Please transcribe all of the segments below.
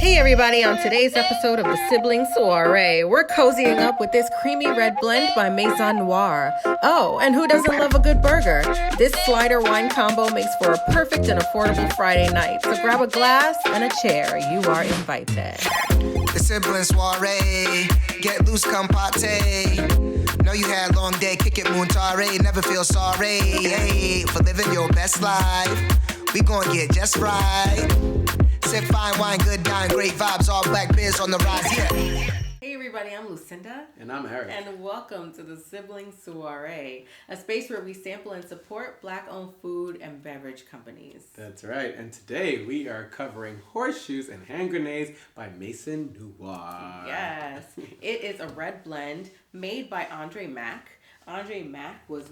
Hey everybody, on today's episode of the Sibling Soirée, we're cozying up with this creamy red blend by Maison Noir. Oh, and who doesn't love a good burger? This slider wine combo makes for a perfect and affordable Friday night. So grab a glass and a chair. You are invited. The Sibling Soirée, get loose, come party. Know you had a long day, kick it, Munchies, never feel sorry. Hey, for living your best life, we gon' get just right. Sip fine wine, good dine, great vibes, all black beers on the rise, yeah. Hey everybody, I'm Lucinda. And I'm Eric. And welcome to the Sibling Soirée, a space where we sample and support Black-owned food and beverage companies. That's right. And today we are covering Horseshoes and Handgrenades by Maison Noir. Yes. It is a red blend made by Andre Mack. Andre Mack was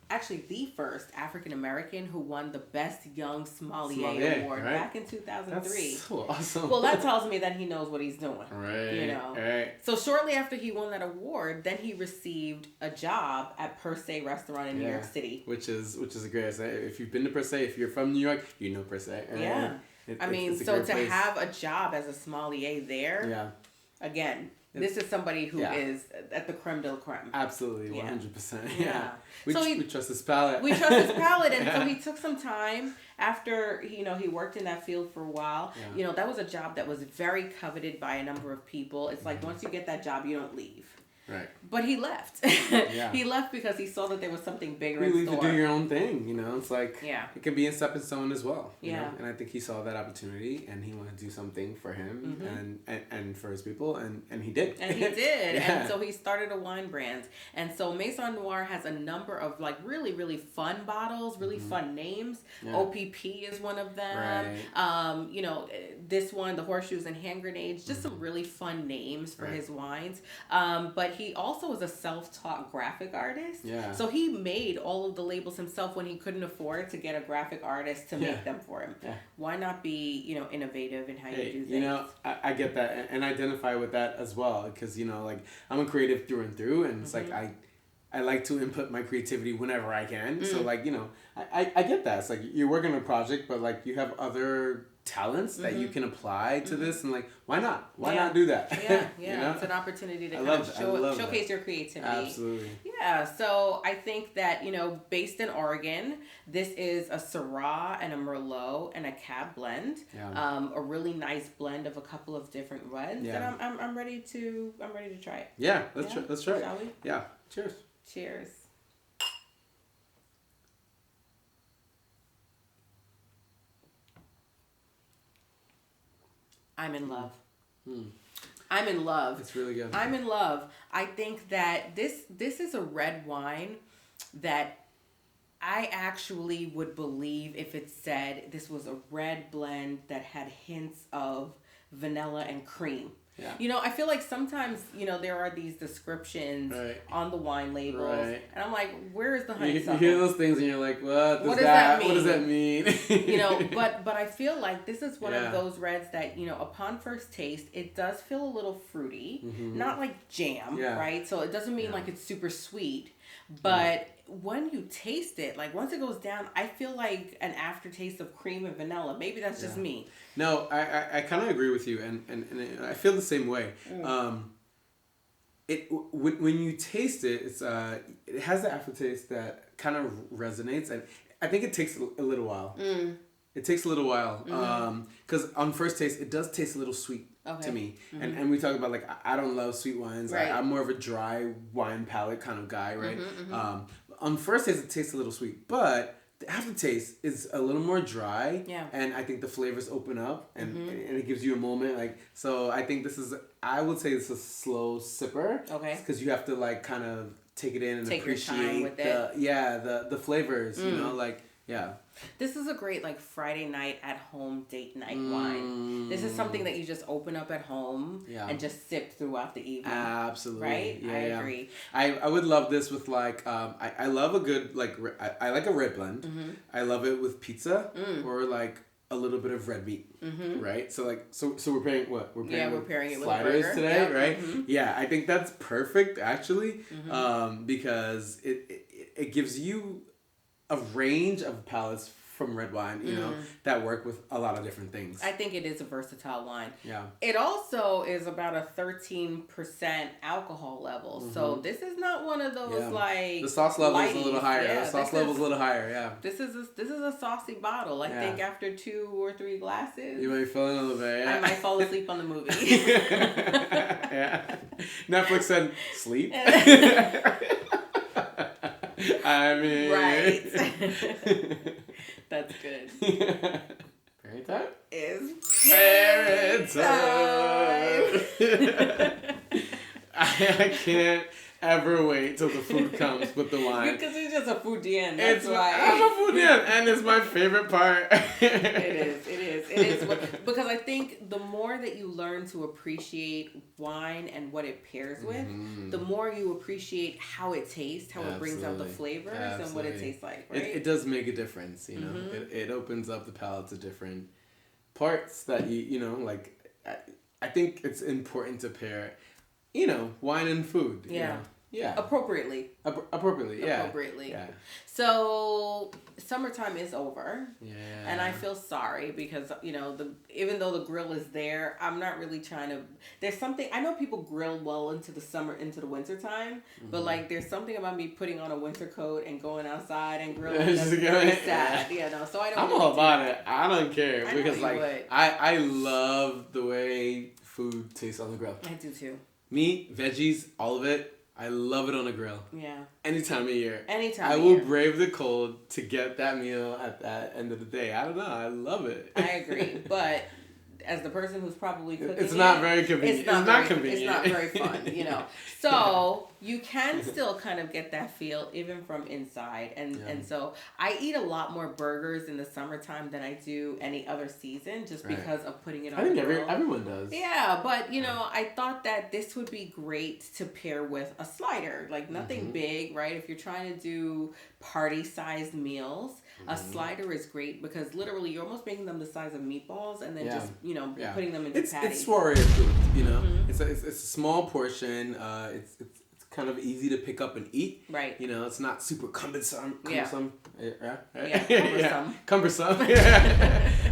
actually the first African-American who won the Best Young Sommelier Award back in 2003. That's so awesome. Well, that tells me that he knows what he's doing. Right. You know. Right. So shortly after he won that award, then he received a job at Per Se restaurant in New York City. Which is great. If you've been to Per Se, if you're from New York, you know Per Se. Yeah. It's so to place. Have a job as a sommelier there. Yeah. Again. This is somebody who is at the creme de la creme. Absolutely, 100%. Yeah. We trust his palate. We trust his palate, and so he took some time after he worked in that field for a while. Yeah. That was a job that was very coveted by a number of people. It's like once you get that job, you don't leave. Right. But he left. He left because he saw that there was something bigger you in store. You to do your own thing, It's like, it can be a stepping stone as well. You know? And I think he saw that opportunity and he wanted to do something for him and for his people, and he did. And he did. And so he started a wine brand. And so Maison Noir has a number of really, really fun bottles, really fun names. Yeah. OPP is one of them. Right. This one, the Horseshoes and Handgrenades, just some really fun names for his wines. But he also is a self-taught graphic artist. Yeah. So he made all of the labels himself when he couldn't afford to get a graphic artist to make them for him. Yeah. Why not be, innovative in how you do things? I get that and identify with that as well because, I'm a creative through and through and it's like I like to input my creativity whenever I can. So I get that. It's like you're working on a project, but you have other talents that you can apply to this and why not? Why not do that? Yeah. It's an opportunity to showcase your creativity. Absolutely. Yeah. So I think that, based in Oregon, this is a Syrah and a Merlot and a Cab blend. Yeah. A really nice blend of a couple of different reds. Yeah. And I'm ready to try it. Yeah. Let's try it. Shall we? Yeah. Cheers. Cheers. I'm in love. I'm in love. It's really good. I'm in love. I think that this is a red wine that I actually would believe if it said this was a red blend that had hints of vanilla and cream. Yeah. I feel like sometimes, there are these descriptions on the wine labels. Right. And I'm like, where is the honeysuckle? You hear those things and you're like, what does that mean? What does that mean? But I feel like this is one of those reds that, upon first taste, it does feel a little fruity. Mm-hmm. Not like jam, right? So it doesn't mean like it's super sweet. But when you taste it, once it goes down, I feel like an aftertaste of cream and vanilla. Maybe that's just me. No, I kind of agree with you, and I feel the same way. When you taste it, it has the aftertaste that kind of resonates, and I think it takes a little while. It takes a little while, because on first taste, it does taste a little sweet to me. Mm-hmm. And we talk about I don't love sweet wines. Right. I'm more of a dry wine palate kind of guy, right? On first taste, it tastes a little sweet, but the aftertaste is a little more dry. Yeah. And I think the flavors open up, and it gives you a moment. So I think I would say this is a slow sipper. Okay. Because you have to kind of take it in and appreciate your time with the flavors. Yeah. This is a great Friday night at home date night wine. This is something that you just open up at home and just sip throughout the evening. Absolutely. Right? Yeah, I agree. I would love this with I love a good I like a red blend. Mm-hmm. I love it with pizza or a little bit of red meat. Mm-hmm. Right? So we're pairing what? We're pairing it with sliders burger today, right? Mm-hmm. Yeah, I think that's perfect actually. Mm-hmm. Because it gives you a range of palettes from red wine, you know, that work with a lot of different things. I think it is a versatile wine. Yeah. It also is about a 13% alcohol level. So this is not one of those like the sauce level is a little higher. Yeah, the sauce level is a little higher. Yeah. This is a saucy bottle. I think after 2 or 3 glasses, you might be feeling a little bit. Yeah. I might fall asleep on the movie. Yeah. Netflix said sleep. I mean, right. That's good. Fairy time is fairy time. I can't ever wait till the food comes with the wine. Because it's just a foodien. That's why. I'm a foodien, and it's my favorite part. It is. Because I think the more that you learn to appreciate wine and what it pairs with, the more you appreciate how it tastes, how it brings out the flavors and what it tastes like, right? It does make a difference, you know. It opens up the palate to different parts that you know, like, I think it's important to pair, you know, wine and food. Yeah. You know? Yeah. Appropriately. Appropriately, yeah. Appropriately. Yeah. So, summertime is over. Yeah. And I feel sorry because, you know, even though the grill is there, I'm not really trying to... There's something... I know people grill well into the winter time, but, like, there's something about me putting on a winter coat and going outside and grilling that's very sad. You know, so I don't... I'm really all about it. I don't care. I because, know you like, would. I love the way food tastes on the grill. I do, too. Meat, veggies, all of it. I love it on a grill. Yeah. Any time of year. I will brave the cold to get that meal at that end of the day. I don't know. I love it. I agree. But as the person who's probably cooking it's not very convenient. It's not convenient. It's not very fun, you know. So you can still kind of get that feel even from inside. And so I eat a lot more burgers in the summertime than I do any other season just because of putting it on the grill. Everyone does. Yeah, but you know, I thought that this would be great to pair with a slider. Like nothing big, right? If you're trying to do party-sized meals, a slider is great because literally you're almost making them the size of meatballs and then just, you know, putting them into patties. It's soiree approved, you know. It's a small portion. It's kind of easy to pick up and eat. Right. You know, it's not super cumbersome. Cumbersome. Cumbersome.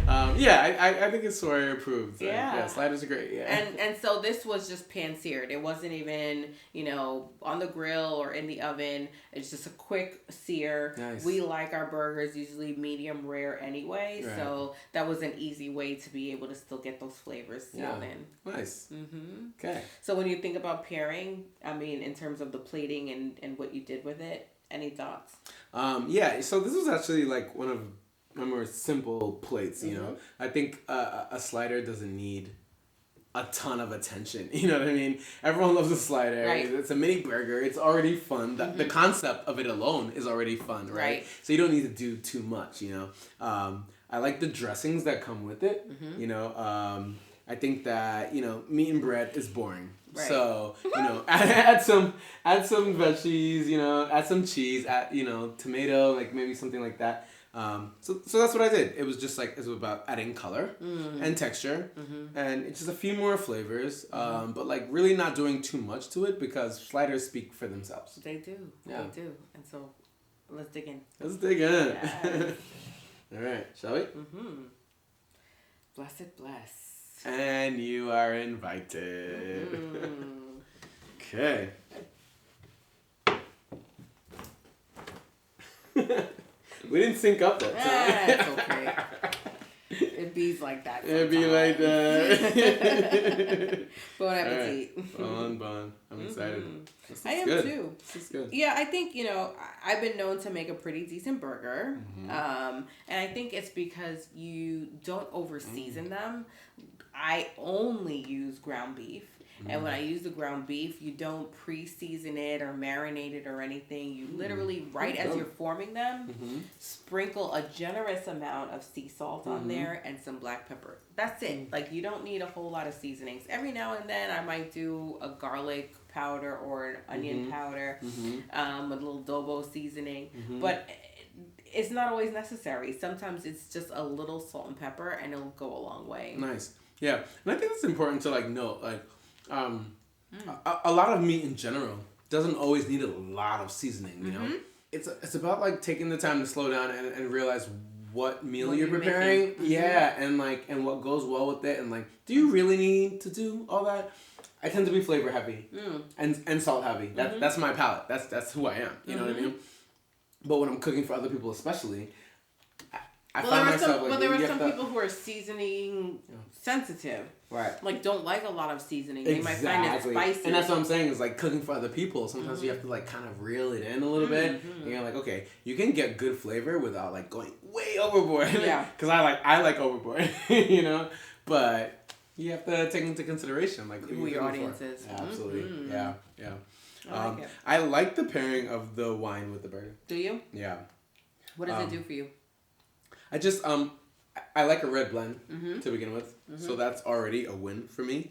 I think it's soiree approved. Yeah. Sliders are great. Yeah. And so this was just pan seared. It wasn't even, you know, on the grill or in the oven. It's just a quick sear. Nice. We like our burgers usually medium rare anyway, so that was an easy way to be able to still get those flavors sealed in. Nice. Okay. So when you think about pairing, I mean, in terms of the plating and what you did with it, any thoughts? So this was actually like one of my more simple plates, you know. I think a slider doesn't need a ton of attention. You know what I mean? Everyone loves a slider. Right. It's a mini burger. It's already fun. The concept of it alone is already fun, right? So you don't need to do too much, you know. I like the dressings that come with it. You know, I think that, you know, meat and bread is boring. Right. So, you know, add some veggies, you know, add some cheese, add, you know, tomato, like maybe something like that. So that's what I did. It was just like, it was about adding color and texture and it's just a few more flavors, but like really not doing too much to it because sliders speak for themselves. They do. Yeah. They do. And so let's dig in. Yes. All right. Shall we? Blessed bless. And you are invited. Okay. We didn't sync up that time. That's okay. It bees like that. It be like that. Bon appetit. Right. Bon. I'm excited. I am good. too. This is good. Yeah, I think, you know, I've been known to make a pretty decent burger. And I think it's because you don't over season them. I only use ground beef. And when I use the ground beef, you don't pre-season it or marinate it or anything. You literally, right as you're forming them, sprinkle a generous amount of sea salt on there and some black pepper. That's it. Like, you don't need a whole lot of seasonings. Every now and then, I might do a garlic powder or an onion powder with a little adobo seasoning. But it's not always necessary. Sometimes it's just a little salt and pepper, and it'll go a long way. Nice. Yeah. And I think it's important to, like, note, like, a lot of meat in general doesn't always need a lot of seasoning, you know? It's about like taking the time to slow down and realize what meal you're preparing. Mm-hmm. Yeah, and like, and what goes well with it, and like, do you really need to do all that? I tend to be flavor heavy and salt heavy. That's my palate. That's who I am. You know what I mean? But when I'm cooking for other people, especially, I find myself like. Well, there are some people who are seasoning sensitive. Right. Like, don't like a lot of seasoning. They might find it spicy. And that's what I'm saying is like cooking for other people. Sometimes you have to like kind of reel it in a little bit. And you're like, okay, you can get good flavor without like going way overboard. Yeah. Because I like overboard, you know? But you have to take into consideration like who your audience is. Yeah, absolutely. Yeah. I like it. I like the pairing of the wine with the burger. Do you? Yeah. What does it do for you? I just I like a red blend to begin with, so that's already a win for me.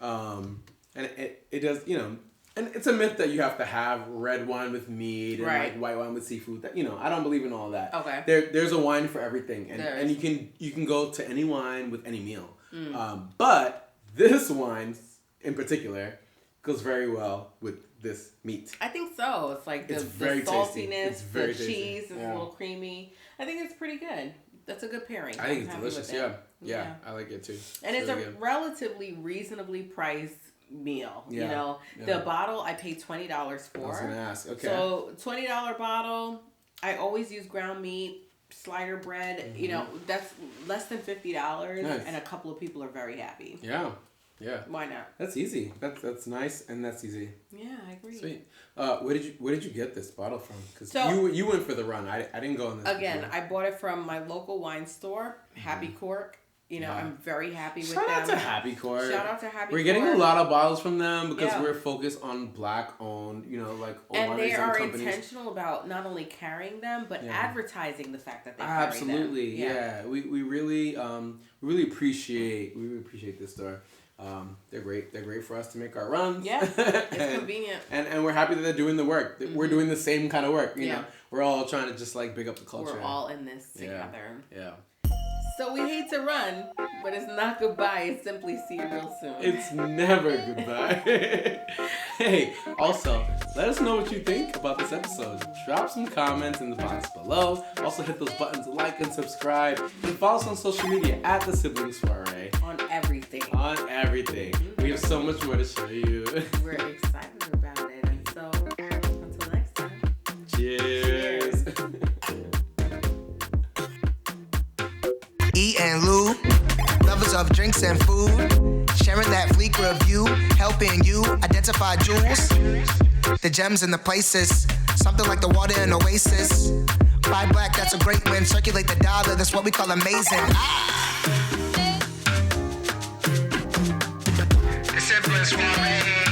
And it does, you know, and it's a myth that you have to have red wine with meat and like white wine with seafood. That, you know, I don't believe in all of that. Okay. There's a wine for everything, and you can go to any wine with any meal. But this wine in particular goes very well with this meat. I think so. It's like the saltiness, the cheese is a little creamy. I think it's pretty good. That's a good pairing. I think it's delicious. Yeah, I like it too. And it's a relatively reasonably priced meal. You know, the bottle I paid $20 for. I was gonna ask. Okay. So $20 bottle. I always use ground meat, slider bread. You know, that's less than $50, and a couple of people are very happy. Yeah. Why not? That's easy. That's nice, and that's easy. Yeah, I agree. Sweet. Where did you get this bottle from? Because you went for the run. I didn't go on this. Again, I bought it from my local wine store, Happy Cork. You know, I'm very happy with them. Shout out to Happy Cork. We're getting a lot of bottles from them because we're focused on black owned, you know, like and they are intentional about not only carrying them but advertising the fact that they carry them. Absolutely. Yeah. We really appreciate this store. They're great. They're great for us to make our runs. Yeah, it's convenient. And we're happy that they're doing the work. We're doing the same kind of work. You know, we're all trying to just like big up the culture. We're all in this together. Yeah. So we hate to run, but it's not goodbye. It's simply see you real soon. It's never goodbye. Hey, also, let us know what you think about this episode. Drop some comments in the box below. Also, hit those buttons to like and subscribe. And follow us on social media at the Sibling Soirée. On everything. We have so much more to show you. We're excited about it. And so, until next time. Cheers. E and Lou, lovers of drinks and food, sharing that Fleek review, helping you identify jewels, the gems and the places, something like the water in Oasis. Buy black, that's a great win. Circulate the dollar, that's what we call amazing. The Sibling Soirée.